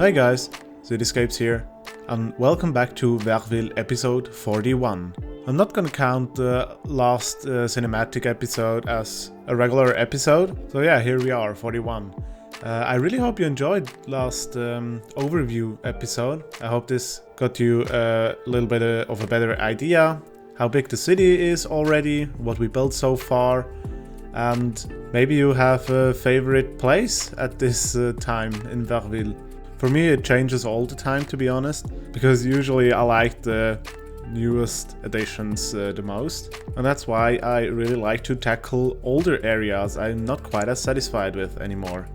Hey guys, CityScapes here, and welcome back to Verville episode 41. I'm not gonna count the last cinematic episode as a regular episode, so yeah, here we are, 41. I really hope you enjoyed last overview episode. I hope this got you a little bit of a better idea how big the city is already, what we built so far, and maybe you have a favorite place at this time in Verville. For me it changes all the time, to be honest, because usually I like the newest additions the most, and that's why I really like to tackle older areas I'm not quite as satisfied with anymore.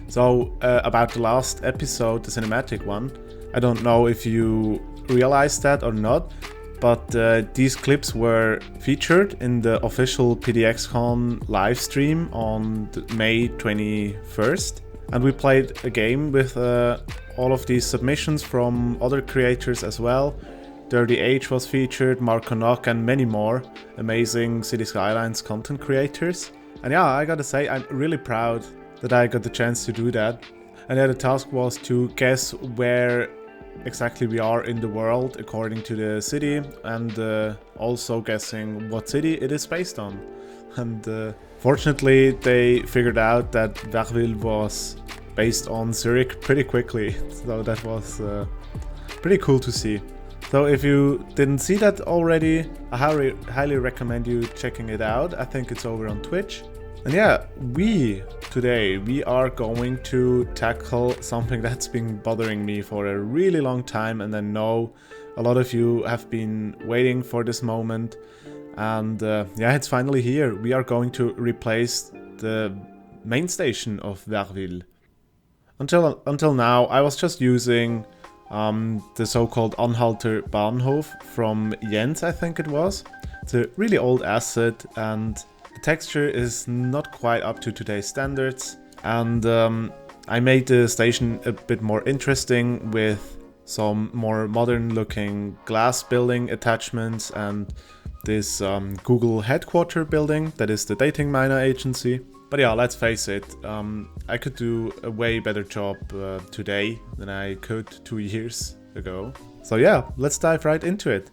So about the last episode, the cinematic one, I don't know if you realized that or not, but these clips were featured in the official PDXCon live stream on May 21st. And we played a game with all of these submissions from other creators as well. Dirty H was featured, Marco Nock, and many more amazing City Skylines content creators. And yeah, I gotta say, I'm really proud that I got the chance to do that. And yeah, the task was to guess where exactly we are in the world according to the city, and also guessing what city it is based on. And fortunately they figured out that Verville was based on Zurich pretty quickly, so that was pretty cool to see. So if you didn't see that already, I highly recommend you checking it out. I think it's over on Twitch. And yeah, today we are going to tackle something that's been bothering me for a really long time, and I know a lot of you have been waiting for this moment. And yeah, it's finally here. We are going to replace the main station of Verville. Until now, I was just using the so-called Anhalter Bahnhof from Jens, I think it was. It's a really old asset, and the texture is not quite up to today's standards. And I made the station a bit more interesting with some more modern-looking glass building attachments and this Google headquarter building that is the dating miner agency. But yeah, let's face it, I could do a way better job today than I could 2 years ago. So yeah, let's dive right into it.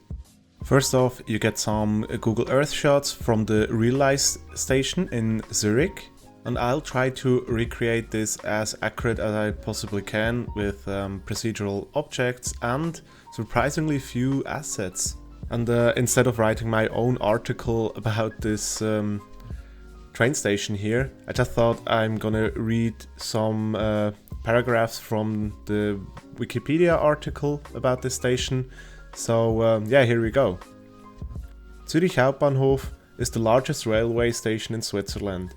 First off, you get some Google Earth shots from the real life station in Zurich, and I'll try to recreate this as accurate as I possibly can with procedural objects and surprisingly few assets. And instead of writing my own article about this train station here, I just thought I'm gonna read some paragraphs from the Wikipedia article about this station. So yeah, here we go. Zürich Hauptbahnhof is the largest railway station in Switzerland.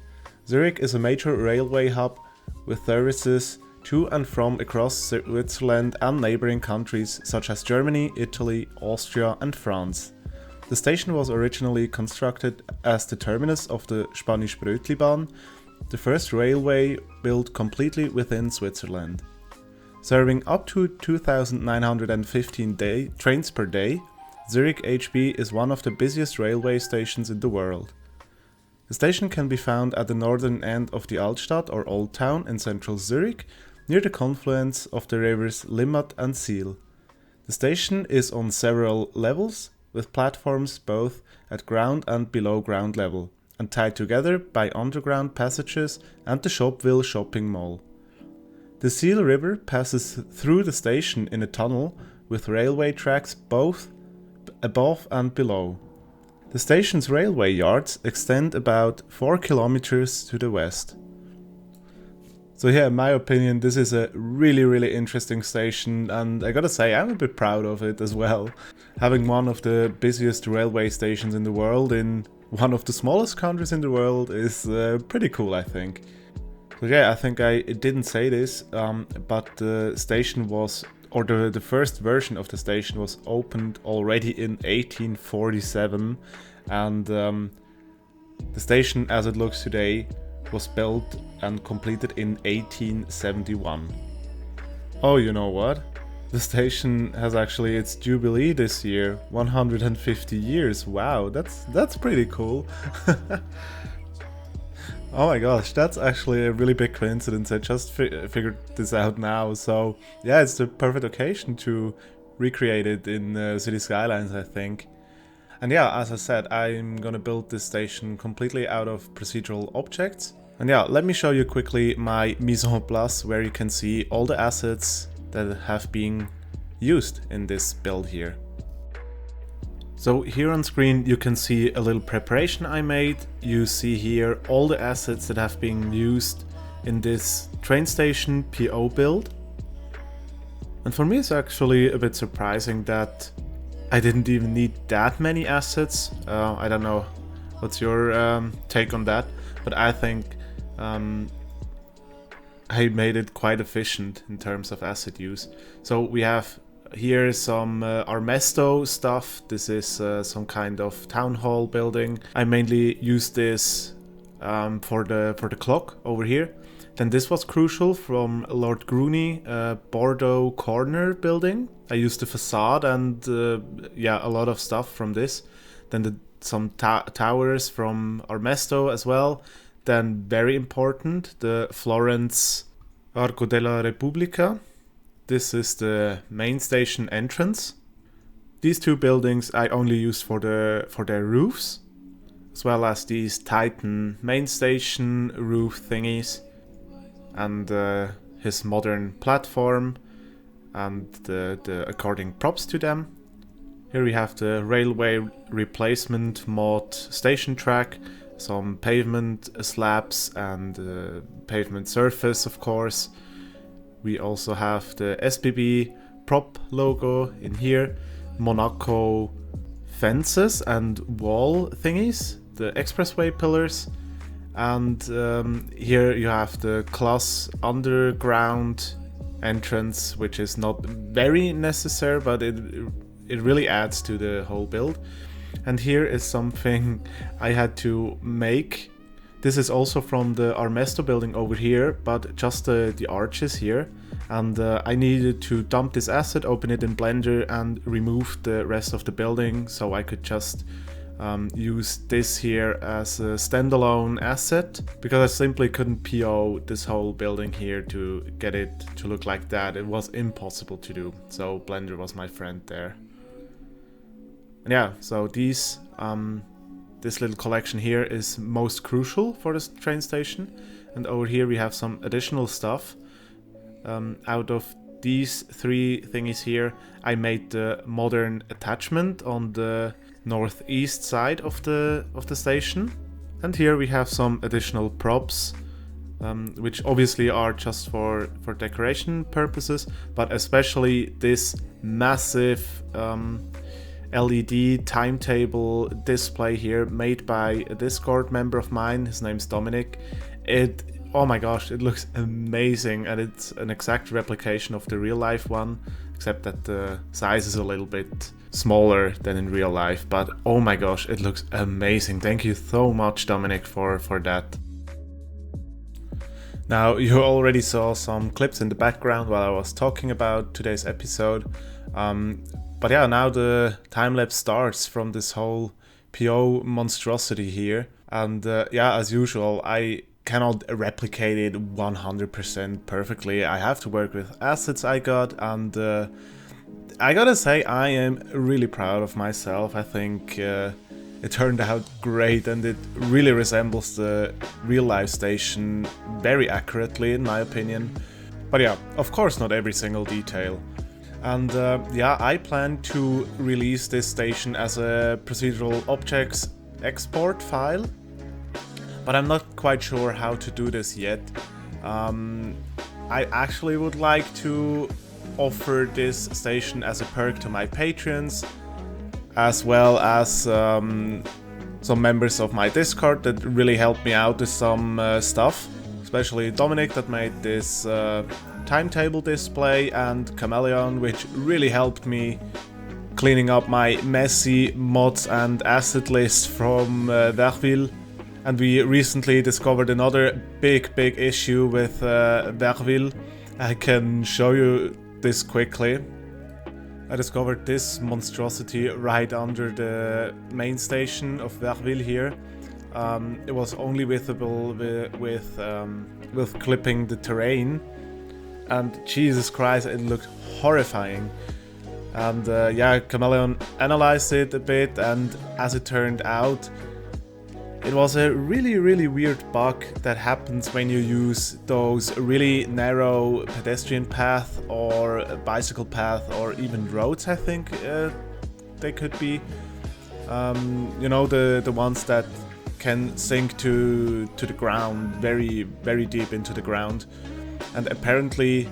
Zurich is a major railway hub with services to and from across Switzerland and neighboring countries such as Germany, Italy, Austria and France. The station was originally constructed as the terminus of the Spanish Brötlibahn, the first railway built completely within Switzerland. Serving up to 2,915 trains per day, Zurich HB is one of the busiest railway stations in the world. The station can be found at the northern end of the Altstadt or Old Town in central Zurich, near the confluence of the rivers Limmat and Siel. The station is on several levels, with platforms both at ground and below ground level, and tied together by underground passages and the Shopville shopping mall. The Siel River passes through the station in a tunnel with railway tracks both above and below. The station's railway yards extend about 4 kilometers to the west. So yeah, in my opinion, this is a really interesting station, and I gotta say, I'm a bit proud of it as well. Having one of the busiest railway stations in the world in one of the smallest countries in the world is pretty cool, I think. So yeah, I think I didn't say this, but the station was, or the first version of the station was opened already in 1847, and the station as it looks today was built and completed in 1871. Oh, you know what? The station has actually its jubilee this year, 150 years. Wow, that's pretty cool. Oh my gosh, that's actually a really big coincidence. I just figured this out now. So yeah, it's the perfect occasion to recreate it in City Skylines, I think. And yeah, as I said, I'm gonna build this station completely out of procedural objects. And yeah, let me show you quickly my mise en place, where you can see all the assets that have been used in this build here. So here on screen you can see a little preparation I made. You see here all the assets that have been used in this train station PO build. And for me it's actually a bit surprising that I didn't even need that many assets. I don't know what's your take on that, but I think I made it quite efficient in terms of asset use. So we have here some Armesto stuff. This is some kind of town hall building. I mainly use this for the clock over here. Then this was crucial from Lord Grooney, Bordeaux Corner building. I used the facade and yeah, a lot of stuff from this. Then some towers from Armesto as well. Then very important, the Florence Arco della Repubblica. This is the main station entrance. These two buildings I only used for their roofs, as well as these Titan main station roof thingies, and his modern platform and the according props to them. Here we have the railway replacement mod station track, some pavement slabs and pavement surface, of course. We also have the SBB prop logo in here, Monaco fences and wall thingies, the expressway pillars, and here you have the class underground entrance, which is not very necessary, but it really adds to the whole build. And here is something I had to make. This is also from the Armesto building over here, but just the arches here. And I needed to dump this asset, open it in Blender and remove the rest of the building, so I could just use this here as a standalone asset, because I simply couldn't PO this whole building here to get it to look like that. It was impossible to do, so Blender was my friend there. And yeah, so this little collection here is most crucial for this train station. And over here we have some additional stuff. Out of these three thingies here, I made the modern attachment on the northeast side of the station. And here we have some additional props, which obviously are just for decoration purposes, but especially this massive LED timetable display here, made by a Discord member of mine. His name's Dominic. Oh my gosh, it looks amazing, and it's an exact replication of the real life one, except that the size is a little bit smaller than in real life. But oh my gosh, it looks amazing. Thank you so much, Dominic, for that. Now, you already saw some clips in the background while I was talking about today's episode. But yeah, now the time-lapse starts from this whole PO monstrosity here. And yeah, as usual, I cannot replicate it 100% perfectly. I have to work with assets I got, and I gotta say I am really proud of myself. I think it turned out great, and it really resembles the real-life station very accurately, in my opinion. But yeah, of course not every single detail. And yeah, I plan to release this station as a procedural objects export file, but I'm not quite sure how to do this yet. I actually would like to offer this station as a perk to my patrons, as well as some members of my Discord that really helped me out with some stuff, especially Dominic that made this timetable display, and Chameleon, which really helped me cleaning up my messy mods and asset list from Verville. And we recently discovered another big issue with Verville. I can show you this quickly. I discovered this monstrosity right under the main station of Verville here. It was only visible with clipping the terrain, and Jesus Christ, it looked horrifying. And yeah, Chameleon analyzed it a bit, and as it turned out, it was a really weird bug that happens when you use those really narrow pedestrian path or bicycle path or even roads, I think they could be. You know, the ones that can sink to the ground, very deep into the ground. And apparently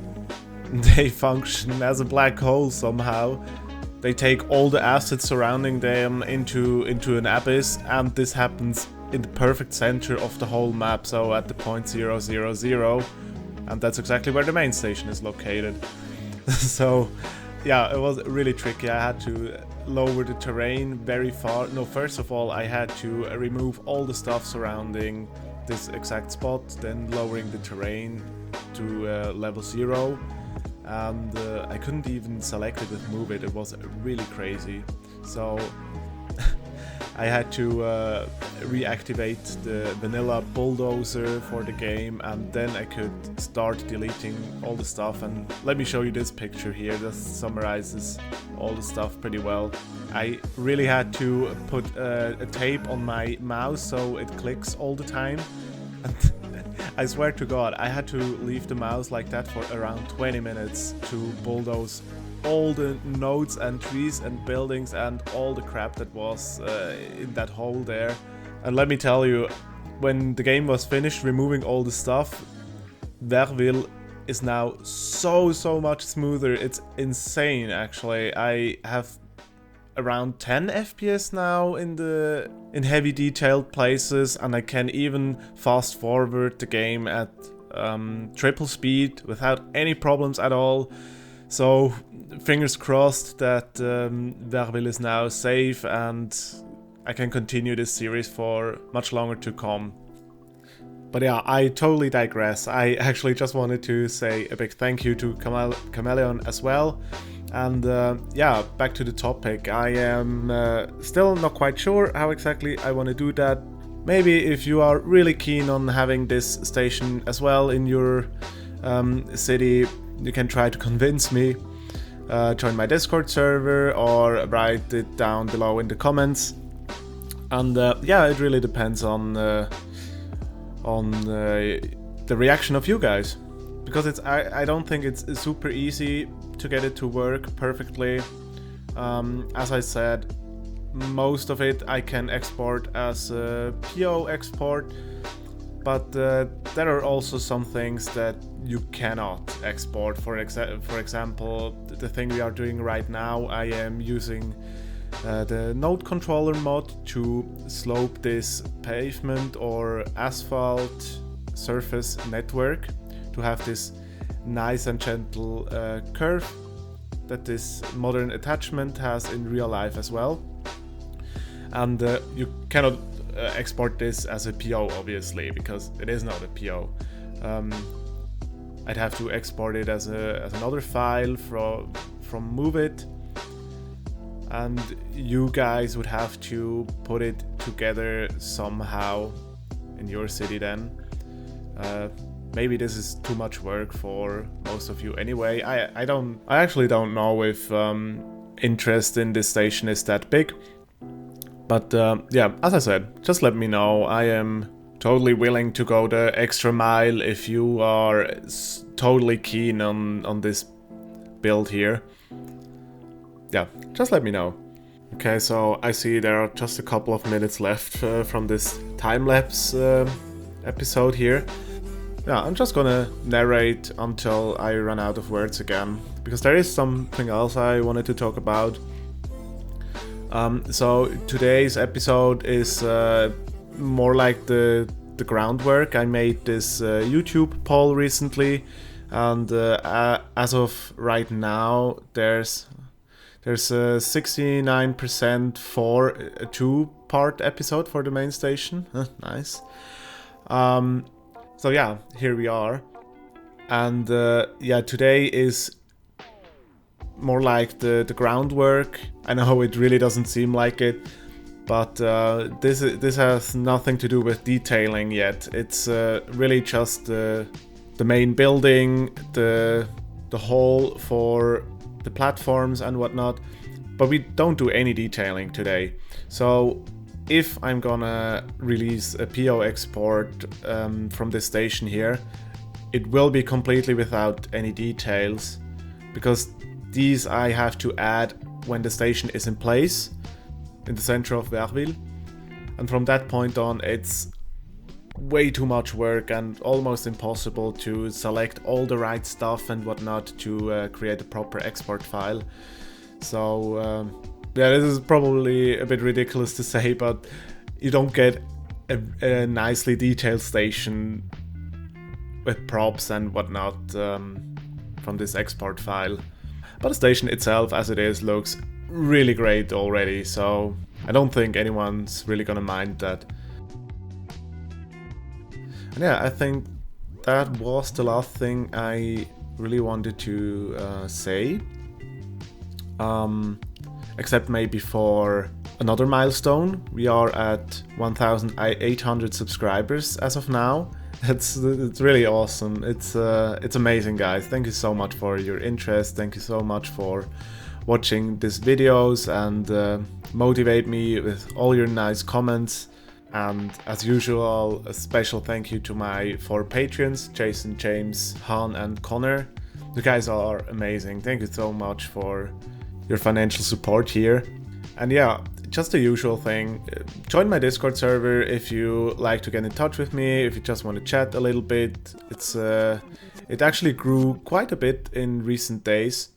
they function as a black hole somehow. They take all the assets surrounding them into an abyss, and this happens in the perfect center of the whole map, so at the point 000, and that's exactly where the main station is located. So yeah, it was really tricky. I had to lower the terrain very far. No, first of all, I had to remove all the stuff surrounding this exact spot, then lowering the terrain to level 0. And I couldn't even select it and move it. It was really crazy. So I had to reactivate the vanilla bulldozer for the game, and then I could start deleting all the stuff. And let me show you this picture here. This summarizes all the stuff pretty well. I really had to put a tape on my mouse so it clicks all the time. And I swear to God, I had to leave the mouse like that for around 20 minutes to bulldoze all the nodes and trees and buildings and all the crap that was in that hole there. And let me tell you, when the game was finished removing all the stuff, Verville is now so much smoother. It's insane, actually. I have around 10 FPS now in heavy detailed places, and I can even fast forward the game at triple speed without any problems at all. So fingers crossed that Verville is now safe and I can continue this series for much longer to come. But yeah, I totally digress. I actually just wanted to say a big thank you to Chameleon as well. And yeah, back to the topic. I am still not quite sure how exactly I want to do that. Maybe if you are really keen on having this station as well in your city, you can try to convince me. Join my Discord server or write it down below in the comments. And yeah, it really depends on the reaction of you guys, because I don't think it's super easy to get it to work perfectly. As I said, most of it I can export as a PO export, but there are also some things that you cannot export. For example, the thing we are doing right now, I am using the node controller mod to slope this pavement or asphalt surface network to have this nice and gentle curve that this modern attachment has in real life as well. And you cannot export this as a PO, obviously, because it is not a PO. I'd have to export it as another file from MoveIt, and you guys would have to put it together somehow in your city then. Maybe this is too much work for most of you anyway. I actually don't know if interest in this station is that big. But yeah, as I said, just let me know. I am totally willing to go the extra mile if you are totally keen on this build here. Yeah, just let me know. Okay, so I see there are just a couple of minutes left from this time-lapse episode here. Yeah, I'm just gonna narrate until I run out of words again, because there is something else I wanted to talk about. So today's episode is more like the groundwork. I made this YouTube poll recently, and as of right now, there's a 69% for a 2-part episode for the main station. Nice. So yeah, here we are. And yeah, today is more like the groundwork. I know it really doesn't seem like it, But this has nothing to do with detailing yet. It's really just the main building, the hall for the platforms and whatnot. But we don't do any detailing today. So if I'm gonna release a PO export from this station here, it will be completely without any details, because these I have to add when the station is in place in the center of Verville. And from that point on, it's way too much work and almost impossible to select all the right stuff and whatnot to create a proper export file. So yeah, this is probably a bit ridiculous to say, but you don't get a nicely detailed station with props and whatnot from this export file. But the station itself as it is looks really great already, so I don't think anyone's really gonna mind that. And yeah, I think that was the last thing I really wanted to say. Except maybe for another milestone. We are at 1,800 subscribers as of now. It's really awesome. It's amazing, guys. Thank you so much for your interest. Thank you so much for watching these videos and motivate me with all your nice comments. And as usual, a special thank you to my 4 patrons, Jason, James, Han and Connor. You guys are amazing. Thank you so much for your financial support here. And yeah, just the usual thing. Join my Discord server if you like to get in touch with me, if you just want to chat a little bit. It actually grew quite a bit in recent days.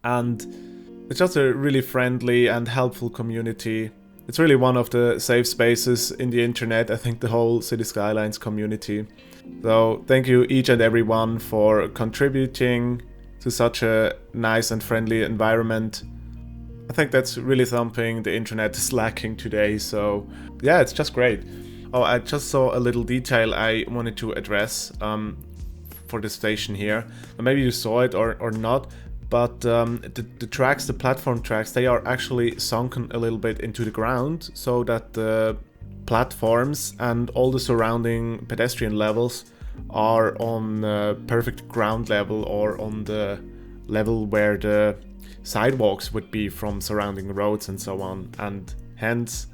And it's just a really friendly and helpful community. It's really one of the safe spaces in the internet, I think the whole City Skylines community. So thank you each and every one for contributing to such a nice and friendly environment. I think that's really something the internet is lacking today, so yeah, it's just great. Oh, I just saw a little detail I wanted to address for the station here. Maybe you saw it or not, but the tracks, the platform tracks, they are actually sunken a little bit into the ground so that the platforms and all the surrounding pedestrian levels are on perfect ground level, or on the level where the sidewalks would be from surrounding roads and so on, and hence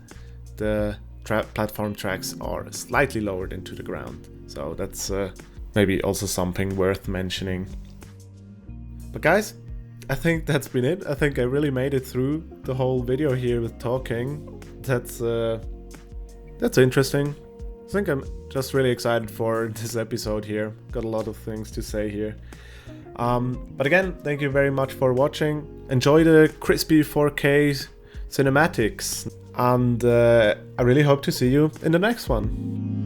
the platform tracks are slightly lowered into the ground. So that's maybe also something worth mentioning. But guys, I think that's been it. I think I really made it through the whole video here with talking. That's interesting. I think I'm just really excited for this episode here. Got a lot of things to say here. But again, thank you very much for watching. Enjoy the crispy 4K cinematics, and I really hope to see you in the next one.